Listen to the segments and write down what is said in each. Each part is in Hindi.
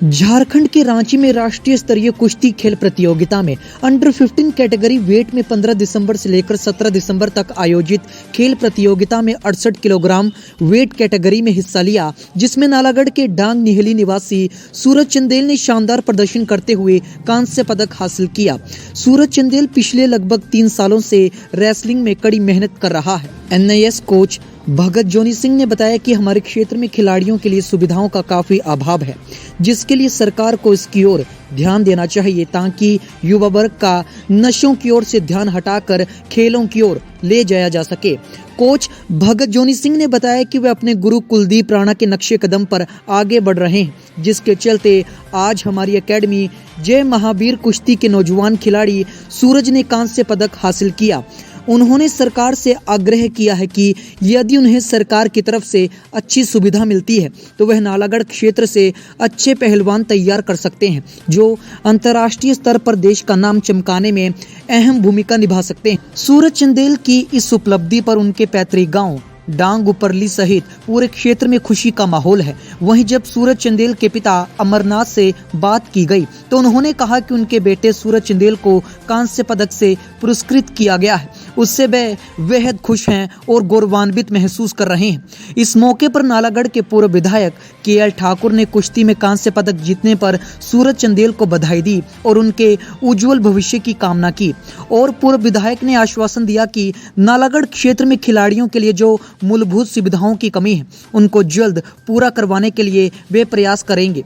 झारखंड के रांची में राष्ट्रीय स्तरीय कुश्ती खेल प्रतियोगिता में अंडर 15 कैटेगरी वेट में 15 दिसंबर से लेकर 17 दिसंबर तक आयोजित खेल प्रतियोगिता में 68 किलोग्राम वेट कैटेगरी में हिस्सा लिया, जिसमें नालागढ़ के डांग निहली निवासी सूरज चंदेल ने शानदार प्रदर्शन करते हुए कांस्य पदक हासिल किया। सूरज चंदेल पिछले लगभग 3 सालों से रेसलिंग में कड़ी मेहनत कर रहा है। NIS कोच भगत जोनी सिंह ने बताया कि हमारे क्षेत्र में खिलाड़ियों के लिए सुविधाओं का काफी अभाव है, जिसके लिए सरकार को इसकी ओर ध्यान देना चाहिए ताकि युवा वर्ग का नशों की ओर से ध्यान हटाकर खेलों की ओर ले जाया जा सके। कोच भगत जोनी सिंह ने बताया कि वे अपने गुरु कुलदीप राणा के नक्शे कदम पर आगे बढ़ रहे हैं, जिसके चलते आज हमारी एकेडमी जय महावीर कुश्ती के नौजवान खिलाड़ी सूरज ने कांस्य पदक हासिल किया। उन्होंने सरकार से आग्रह किया है कि यदि उन्हें सरकार की तरफ से अच्छी सुविधा मिलती है तो वह नालागढ़ क्षेत्र से अच्छे पहलवान तैयार कर सकते हैं, जो अंतर्राष्ट्रीय स्तर पर देश का नाम चमकाने में अहम भूमिका निभा सकते हैं। सूरज चंदेल की इस उपलब्धि पर उनके पैतृक गांव डांग उपरली सहित पूरे क्षेत्र में खुशी का माहौल है। वहीं जब सूरज चंदेल के पिता अमरनाथ से बात की गई तो उन्होंने कहा कि उनके बेटे सूरज चंदेल को कांस्य पदक से पुरस्कृत किया गया है, उससे वे बेहद खुश हैं और गौरवान्वित महसूस कर रहे हैं। इस मौके पर नालागढ़ के पूर्व विधायक KL ठाकुर ने कुश्ती में कांस्य पदक जीतने पर सूरज चंदेल को बधाई दी और उनके उज्जवल भविष्य की कामना की। और पूर्व विधायक ने आश्वासन दिया कि नालागढ़ क्षेत्र में खिलाड़ियों के लिए जो मूलभूत सुविधाओं की कमी है उनको जल्द पूरा करवाने के लिए वे प्रयास करेंगे।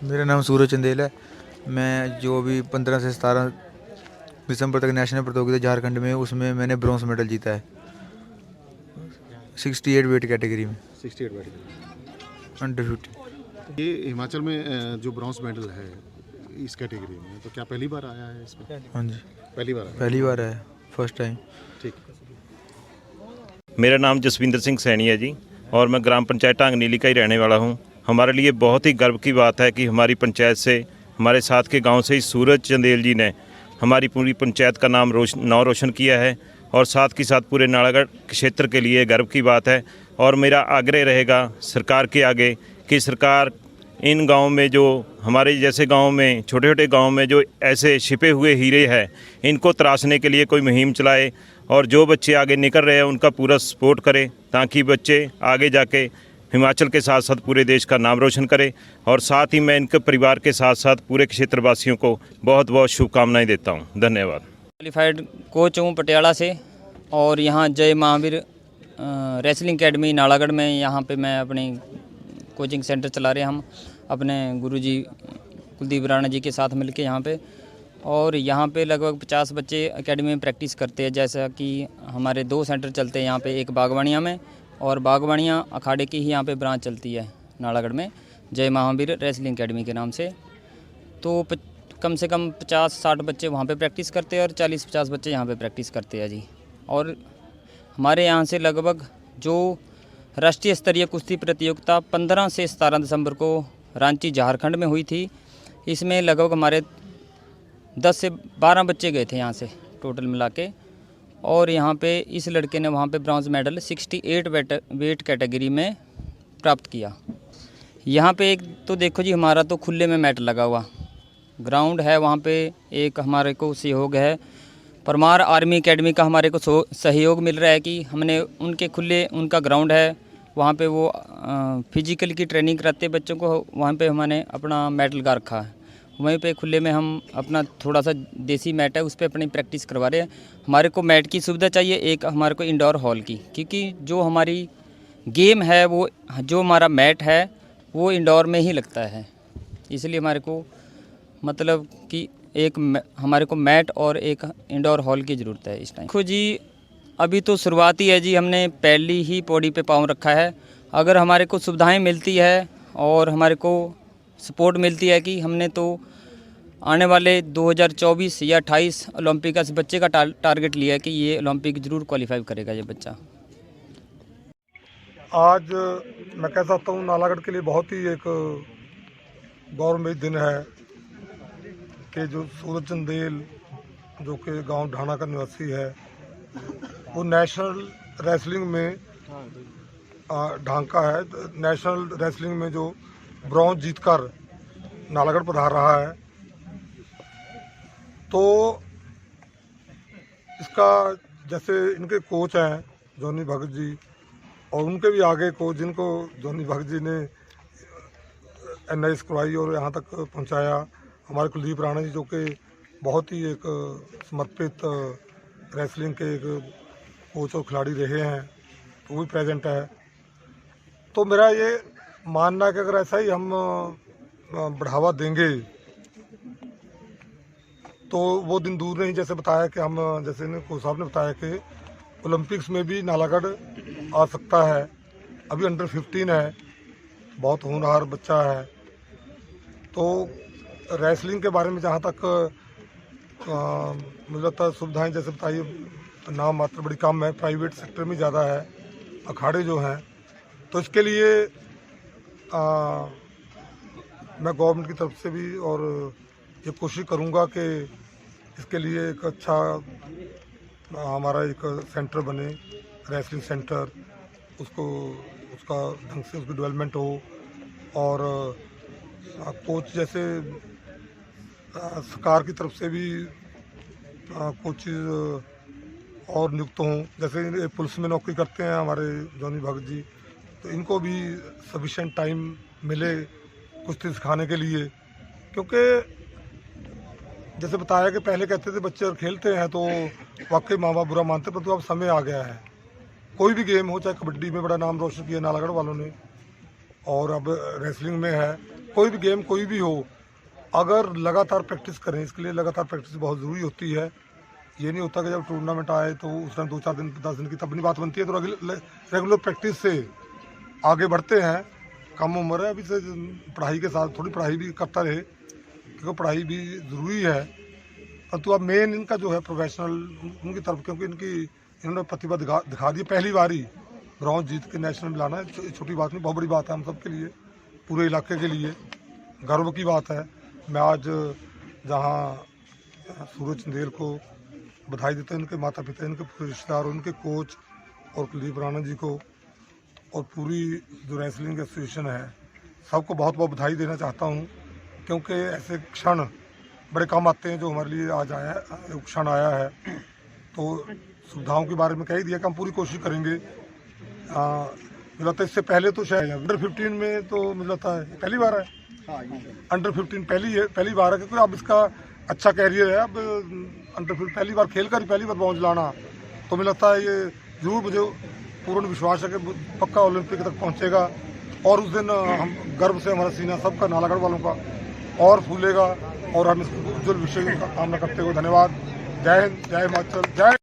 मेरा नाम सूरज चंदेल है। मैं जो भी 15 से 17 दिसंबर तक नेशनल प्रतियोगिता झारखंड में, उसमें मैंने ब्रॉन्ज मेडल जीता है 68 वेट कैटेगरी में। 68 वेट अंडर 50। ये हिमाचल में जो ब्रॉन्ज मेडल है इस कैटेगरी में, तो क्या पहली बार आया है इसमें? हाँ जी, पहली बार है, फर्स्ट टाइम। ठीक। मेरा नाम जसविंदर सिंह सैनी है जी, और मैं ग्राम पंचायत डांग नीली का ही रहने वाला हूँ। हमारे लिए बहुत ही गर्व की बात है कि हमारी पंचायत से, हमारे साथ के गांव से ही सूरज चंदेल जी ने हमारी पूरी पंचायत का नाम रोशन किया है, और साथ के साथ पूरे नालागढ़ क्षेत्र के लिए गर्व की बात है। और मेरा आग्रह रहेगा सरकार के आगे कि सरकार इन गाँव में, जो हमारे जैसे गाँव में, छोटे छोटे गाँव में जो ऐसे छिपे हुए हीरे हैं, इनको तराशने के लिए कोई मुहिम चलाए, और जो बच्चे आगे निकल रहे हैं उनका पूरा सपोर्ट करे, ताकि बच्चे आगे जाके हिमाचल के साथ साथ पूरे देश का नाम रोशन करे। और साथ ही मैं इनके परिवार के साथ साथ पूरे क्षेत्रवासियों को बहुत बहुत शुभकामनाएं देता हूं। धन्यवाद। क्वालिफाइड कोच हूँ पटियाला से, और यहाँ जय महावीर रेसलिंग एकेडमी नालागढ़ में, यहाँ पे मैं अपनी कोचिंग सेंटर चला रहे हैं हम अपने गुरुजी कुलदीप राणा जी के साथ मिलके यहाँ पे। और यहाँ पे लगभग 50 बच्चे एकेडमी में प्रैक्टिस करते हैं। जैसा कि हमारे 2 सेंटर चलते हैं यहाँ पे, एक बागवानिया में, और बागवानिया अखाड़े की ही यहाँ पे ब्रांच चलती है नालागढ़ में, जय महावीर रेसलिंग एकेडमी के नाम से। तो कम से कम 50-60 बच्चे वहाँ पे प्रैक्टिस करते हैं और 40-50 बच्चे यहाँ पे प्रैक्टिस करते हैं जी। और हमारे यहाँ से लगभग जो राष्ट्रीय स्तरीय कुश्ती प्रतियोगिता 15 से 17 दिसंबर को रांची झारखंड में हुई थी, इसमें लगभग हमारे 10 से 12 बच्चे गए थे यहाँ से टोटल मिला के। और यहाँ पे इस लड़के ने वहाँ पे ब्रॉन्ज मेडल 68 वेट कैटेगरी में प्राप्त किया। यहाँ पे एक तो देखो जी, हमारा तो खुले में मैट लगा हुआ ग्राउंड है। वहाँ पे एक हमारे को सहयोग है, परमार आर्मी एकेडमी का हमारे को सहयोग मिल रहा है कि हमने उनका ग्राउंड है, वहाँ पे वो फिजिकल की ट्रेनिंग कराते बच्चों को। वहाँ पे हमने अपना मैट लगा रखा है, वहीं पे खुले में हम अपना थोड़ा सा देसी मैट है उस पर अपनी प्रैक्टिस करवा रहे हैं। हमारे को मैट की सुविधा चाहिए, एक हमारे को इंडोर हॉल की, क्योंकि जो हमारी गेम है वो, जो हमारा मैट है वो इंडोर में ही लगता है, इसलिए हमारे को मतलब कि हमारे को मैट और एक इंडोर हॉल की ज़रूरत है इस टाइम। देखो जी, अभी तो शुरुआत ही है जी, हमने पहली ही पौड़ी पे पाँव रखा है। अगर हमारे को सुविधाएं मिलती है और हमारे को सपोर्ट मिलती है कि हमने तो आने वाले 2024 या 28 ओलंपिक का बच्चे का टारगेट लिया है कि ये ओलंपिक ज़रूर क्वालिफाई करेगा ये बच्चा। आज मैं कह सकता हूँ नालागढ़ के लिए बहुत ही एक गौरवमयी दिन है कि जो सूरज चंदेल जो कि गांव ढाना का निवासी है, वो नेशनल रेसलिंग में ढांका है, नेशनल रेसलिंग में जो ब्रॉन्ज जीतकर नालागढ़ पधार रहा है। तो इसका जैसे इनके कोच हैं जॉनी भगत जी, और उनके भी आगे कोच जिनको जॉनी भगत जी ने NIS करवाई और यहाँ तक पहुँचाया, हमारे कुलदीप राणा जी जो कि बहुत ही एक समर्पित रेसलिंग के एक कोच और खिलाड़ी रहे हैं, तो वो भी प्रेजेंट है। तो मेरा ये मानना है कि अगर ऐसा ही हम बढ़ावा देंगे तो वो दिन दूर नहीं, जैसे बताया कि हम, जैसे कोच साहब ने बताया कि ओलंपिक्स में भी नालागढ़ आ सकता है। अभी अंडर 15 है, बहुत होनहार बच्चा है। तो रेसलिंग के बारे में जहाँ तक मुझे लगता है सुविधाएँ जैसे बताइए नाम मात्र बड़ी कम है, प्राइवेट सेक्टर में ज़्यादा है अखाड़े जो हैं। तो इसके लिए मैं गवर्नमेंट की तरफ से भी और ये कोशिश करूँगा कि इसके लिए एक अच्छा हमारा एक सेंटर बने, रेसलिंग सेंटर, उसका ढंग से उसकी डेवलपमेंट हो, और कोच जैसे सरकार की तरफ से भी कोचेज और नियुक्त हों। जैसे पुलिस में नौकरी करते हैं हमारे जॉनी भगत जी, तो इनको भी सफिशिएंट टाइम मिले कुश्ती सिखाने के लिए, क्योंकि जैसे बताया कि पहले कहते थे बच्चे और खेलते हैं तो वाकई माँ बाप बुरा मानते, परंतु अब समय आ गया है। कोई भी गेम हो, चाहे कबड्डी में बड़ा नाम रोशन किया नालागढ़ वालों ने, और अब रेसलिंग में है, कोई भी गेम कोई भी हो, अगर लगातार प्रैक्टिस करें, इसके लिए लगातार प्रैक्टिस बहुत ज़रूरी होती है। ये नहीं होता कि जब टूर्नामेंट आए तो उस टाइम 2-4 दिन 10 दिन की तब नहीं बात बनती है, तो रेगुलर प्रैक्टिस से आगे बढ़ते हैं। कम उम्र है अभी से, पढ़ाई के साथ थोड़ी पढ़ाई भी करता रहे, क्योंकि पढ़ाई भी ज़रूरी है। परंतु अब मेन इनका जो है प्रोफेशनल उनकी तरफ, क्योंकि इन्होंने प्रतिभा दिखा दी, पहली बार ही ब्रॉन्ज जीत के नेशनल में लाना छोटी बात नहीं, बहुत बड़ी बात है हम सब के लिए, पूरे इलाके के लिए गर्व की बात है। मैं आज जहाँ सूरज चंदेल को बधाई देते हैं, इनके माता पिता, इनके पूरे रिश्तेदार, उनके कोच और कुलदीप राणा जी को और पूरी जो रेसलिंग एसोसिएशन है, सबको बहुत बहुत बधाई देना चाहता हूँ, क्योंकि ऐसे क्षण बड़े कम आते हैं जो हमारे लिए आज आया है, क्षण आया है। तो सुविधाओं के बारे में कह ही दिया कि हम पूरी कोशिश करेंगे। मुझे लगता है इससे पहले तो शायद अंडर 15 में तो मुझे लगता है पहली बार है, अंडर 15 पहली बार है, क्योंकि अब इसका अच्छा कैरियर है। अब अंडर 15 पहली बार खेल कर पहली बार ब्रॉन्ज लाना, तो मुझे लगता है ये जरूर, मुझे पूर्ण विश्वास है कि पक्का ओलंपिक तक पहुंचेगा, और उस दिन हम गर्व से हमारा सीना सबका नालागढ़ वालों का और फूलेगा, और हम इस उज्जवल विषय का कामना करते हुए धन्यवाद। जय हिंद, जय हिमाचल, जय।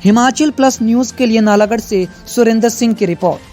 हिमाचल प्लस न्यूज़ के लिए नालागढ़ से सुरेंद्र सिंह की रिपोर्ट।